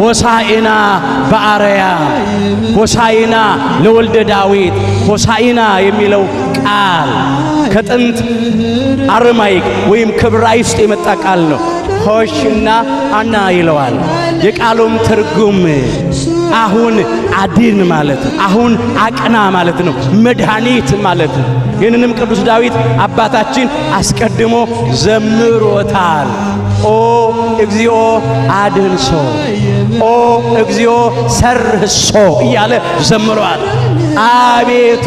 ሆሳዕና በአርያም ሆሳዕና ለወልደ ዳዊት ሆሳዕና የሚለው ቃል ከጥንት አረማይክ ወይም ከዕብራይስጥ የመጣ ቃል ነው። ሆሽና አና ይለዋል። የቃሉም ትርጉም አሁን አድን ማለት ነው። አሁን አቅና ማለት ነው። መድኃኒት ማለት ነው። ይህንንም ቅዱስ ዳዊት አባታችን አስቀድሞ ዘምሮታል። ኦ እግዚኦ አድንሶ ኦ እግዚኦ ሰርህሶ እያለ ዘምሯል። አቤቱ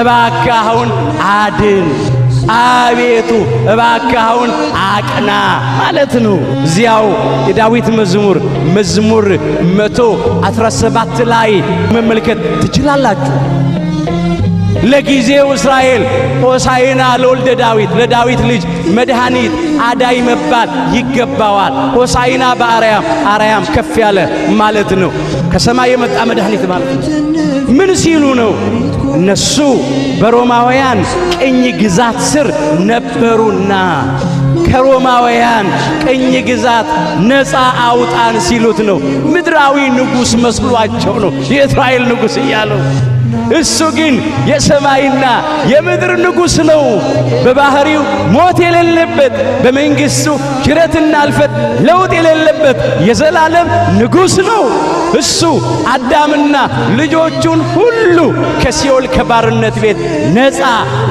እባክህ አሁን አድን፣ አቤቱ እባክህ አሁን አቅና ማለት ነው። እዚያው የዳዊት መዝሙር 117 ላይ መመልከት ትችላላችሁ። ለጊዜው እስራኤል ሆሳዕና ለወልደ ዳዊት ለዳዊት ልጅ መድኃኒት አዳይ መባል ይገባዋል። ሆሳዕና በአርያም አርያም ከፍ ያለ ማለት ነው። ከሰማይ የመጣ መድኃኒት ማለት ነው። ምን ሲሉ ነው? እነሱ በሮማውያን ቅኝ ግዛት ስር ነበሩና ከሮማውያን ቅኝ ግዛት ነፃ አውጣን ሲሉት ነው። ምድራዊ ንጉሥ መስሏቸው ነው የእስራኤል ንጉሥ እያለው። እሱ ግን የሰማይና የምድር ንጉሥ ነው። በባህሪው ሞት የሌለበት፣ በመንግሥቱ ሽረትና እልፈት ለውጥ የሌለበት የዘላለም ንጉሥ ነው። እሱ አዳምና ልጆቹን ሁሉ ከሲኦል ከባርነት ቤት ነፃ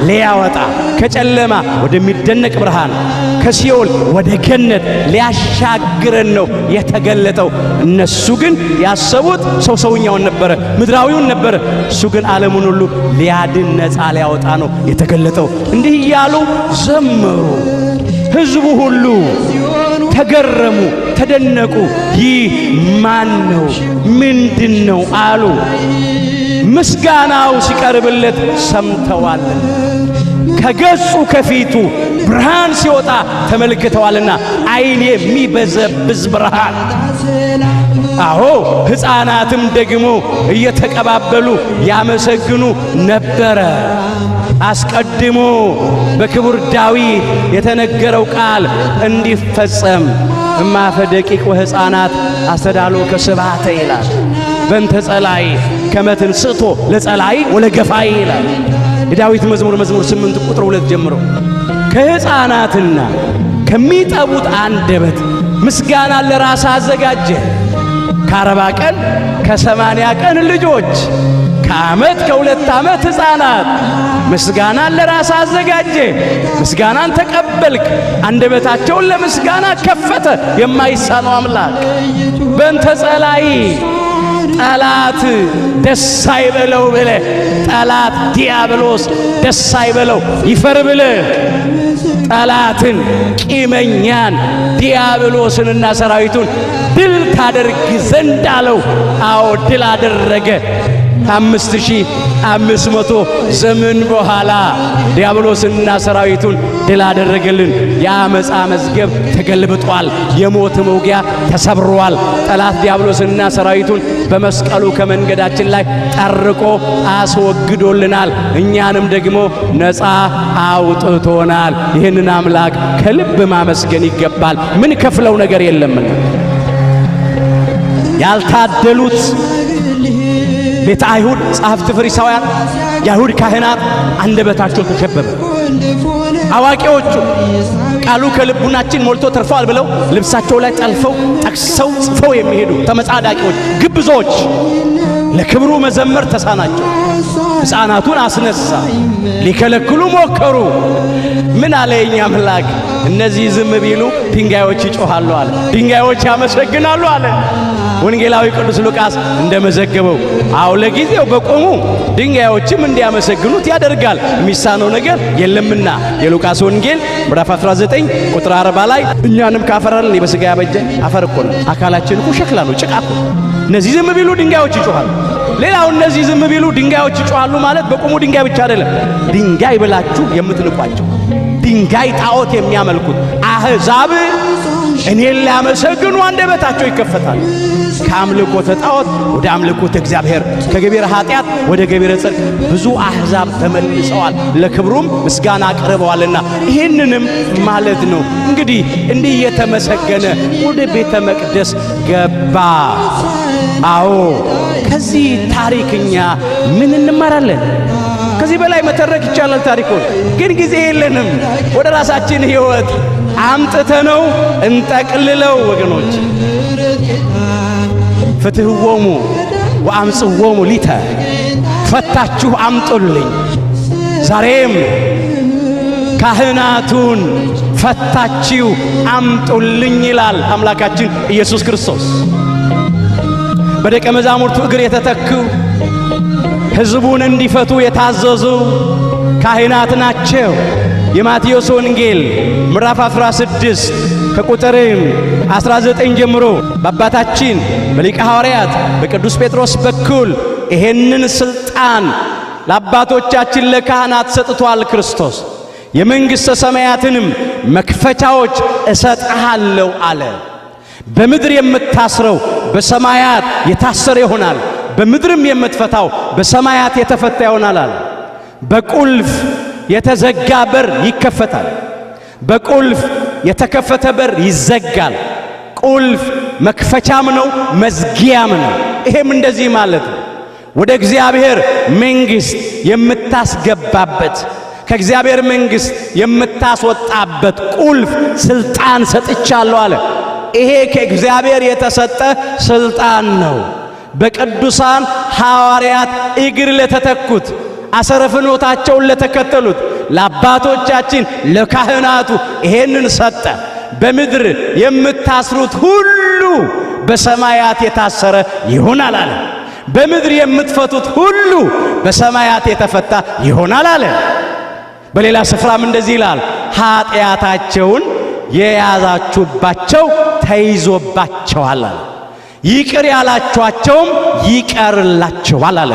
ሊያወጣ ከጨለማ ወደሚደነቅ ብርሃን ከሲኦል ወደ ገነት ሊያሻግረን ነው የተገለጠው። እነሱ ግን ያሰቡት ሰውኛውን ነበረ፣ ምድራዊውን ነበረ። እሱ ግን ዓለሙን ሁሉ ሊያድን ነፃ ሊያወጣ ነው የተገለጠው። እንዲህ እያሉ ዘመሩ። ሕዝቡ ሁሉ ተገረሙ፣ ተደነቁ። ይህ ማን ነው? ምንድን ነው አሉ። ምስጋናው ሲቀርብለት ሰምተዋልና ከገጹ ከፊቱ ብርሃን ሲወጣ ተመልክተዋልና ዓይን የሚበዘብዝ ብርሃን። አዎ ሕፃናትም ደግሞ እየተቀባበሉ ያመሰግኑ ነበረ። አስቀድሞ በክቡር ዳዊት የተነገረው ቃል እንዲፈጸም እማፈ ደቂቅ ወሕፃናት አስተዳሎ ከስብሐተ ይላል። በእንተ ጸላይ ከመትን ስቶ ለጸላይ ወለገፋይ ይላል የዳዊት መዝሙር 8 ቁጥር 2 ጀምሮ። ከሕፃናትና ከሚጠቡት አንደበት ምስጋና ለራስ አዘጋጀ። ከ40 ቀን ከ80 ቀን ልጆች ከዓመት ከ2 ዓመት ሕፃናት ምስጋናን ለራስ አዘጋጀ። ምስጋናን ተቀበልክ። አንደበታቸውን ለምስጋና ከፈተ የማይሳነው አምላክ። በእንተ ጸላይ ጠላት ደስ አይበለው ብለ ጠላት ዲያብሎስ ደስ አይበለው ይፈር ብለ ጠላትን ቂመኛን ዲያብሎስንና ሰራዊቱን ድል ታደርግ ዘንድ አለው። አዎ ድል አደረገ። 5500 ዘመን በኋላ ዲያብሎስንና ሰራዊቱን ድል አደረገልን። የአመፃ መዝገብ ተገልብጧል። የሞት መውጊያ ተሰብሯል። ጠላት ዲያብሎስንና ሰራዊቱን በመስቀሉ ከመንገዳችን ላይ ጠርቆ አስወግዶልናል። እኛንም ደግሞ ነፃ አውጥቶናል። ይህንን አምላክ ከልብ ማመስገን ይገባል። ምን ከፍለው ነገር የለምና። ያልታደሉት ቤተ አይሁድ ጸሐፍት ፈሪሳውያን፣ የአይሁድ ካህናት አንደበታቸው ተሸበበ። አዋቂዎቹ ቃሉ ከልቡናችን ሞልቶ ተርፏል ብለው ልብሳቸው ላይ ጠልፈው ጠቅሰው ጽፈው የሚሄዱ ተመጻዳቂዎች፣ ግብዞች ለክብሩ መዘመር ተሳናቸው። ሕፃናቱን አስነሳ፣ ሊከለክሉ ሞከሩ። ምን አለ የኛ አምላክ? እነዚህ ዝም ቢሉ ድንጋዮች ይጮኻሉ አለ፣ ድንጋዮች ያመሰግናሉ አለ። ወንጌላዊ ቅዱስ ሉቃስ እንደመዘገበው አው ለጊዜው በቆሙ ድንጋዮችም እንዲያመሰግኑት ያደርጋል፣ የሚሳነው ነገር የለምና። የሉቃስ ወንጌል ምዕራፍ 19 ቁጥር 40 ላይ እኛንም ካፈራልን በሥጋ ያበጀ አፈር እኮ ነው፣ አካላችን እኮ ሸክላ ነው፣ ጭቃ እኮ። እነዚህ ዝም ቢሉ ድንጋዮች ይጮኻሉ። ሌላው እነዚህ ዝም ቢሉ ድንጋዮች ይጮኻሉ ማለት በቆሙ ድንጋይ ብቻ አይደለም፣ ድንጋይ ብላችሁ የምትንቋቸው ድንጋይ ጣዖት የሚያመልኩት አሕዛብ እኔን ሊያመሰግኑ አንደበታቸው ይከፈታል። ከአምልኮተ ጣዖት ወደ አምልኮተ እግዚአብሔር፣ ከገቢረ ኃጢአት ወደ ገቢረ ጽድቅ ብዙ አሕዛብ ተመልሰዋል፣ ለክብሩም ምስጋና አቅርበዋልና። ይህንንም ማለት ነው እንግዲህ እንዲህ እየተመሰገነ ወደ ቤተ መቅደስ ገባ። አዎ ከዚህ ታሪክኛ ምን እንማራለን? ከዚህ በላይ መተረክ ይቻላል ታሪኩን፣ ግን ጊዜ የለንም። ወደ ራሳችን ሕይወት አምጥተነው እንጠቅልለው ወገኖች። ፍትሕዎሙ ወአምጽዎሙ ሊተ፣ ፈታችሁ አምጡልኝ። ዛሬም ካህናቱን ፈታችሁ አምጡልኝ ይላል አምላካችን ኢየሱስ ክርስቶስ። በደቀ መዛሙርቱ እግር የተተኩ ሕዝቡን እንዲፈቱ የታዘዙ ካህናት ናቸው። የማቴዎስ ወንጌል ምዕራፍ 16 ከቁጥር 19 ጀምሮ በአባታችን በሊቀ ሐዋርያት በቅዱስ ጴጥሮስ በኩል ይሄንን ሥልጣን ለአባቶቻችን ለካህናት ሰጥቷል ክርስቶስ። የመንግሥተ ሰማያትንም መክፈቻዎች እሰጥሃለሁ አለ። በምድር የምታስረው በሰማያት የታሰረ ይሆናል፣ በምድርም የምትፈታው በሰማያት የተፈታ ይሆናል አለ። በቁልፍ የተዘጋ በር ይከፈታል፣ በቁልፍ የተከፈተ በር ይዘጋል። ቁልፍ መክፈቻም ነው መዝጊያም ነው። ይሄም እንደዚህ ማለት ነው፣ ወደ እግዚአብሔር መንግሥት የምታስገባበት ከእግዚአብሔር መንግሥት የምታስወጣበት ቁልፍ ሥልጣን ሰጥቻለሁ አለ። ይሄ ከእግዚአብሔር የተሰጠ ሥልጣን ነው። በቅዱሳን ሐዋርያት እግር ለተተኩት አሰረ ፍኖታቸውን ለተከተሉት ለአባቶቻችን ለካህናቱ ይሄንን ሰጠ። በምድር የምታስሩት ሁሉ በሰማያት የታሰረ ይሆናል አለ። በምድር የምትፈቱት ሁሉ በሰማያት የተፈታ ይሆናል አለ። በሌላ ስፍራም እንደዚህ ይላል፣ ኃጢአታቸውን የያዛችሁባቸው ተይዞባቸዋል አለ። ይቅር ያላችኋቸውም ይቀርላቸዋል አለ።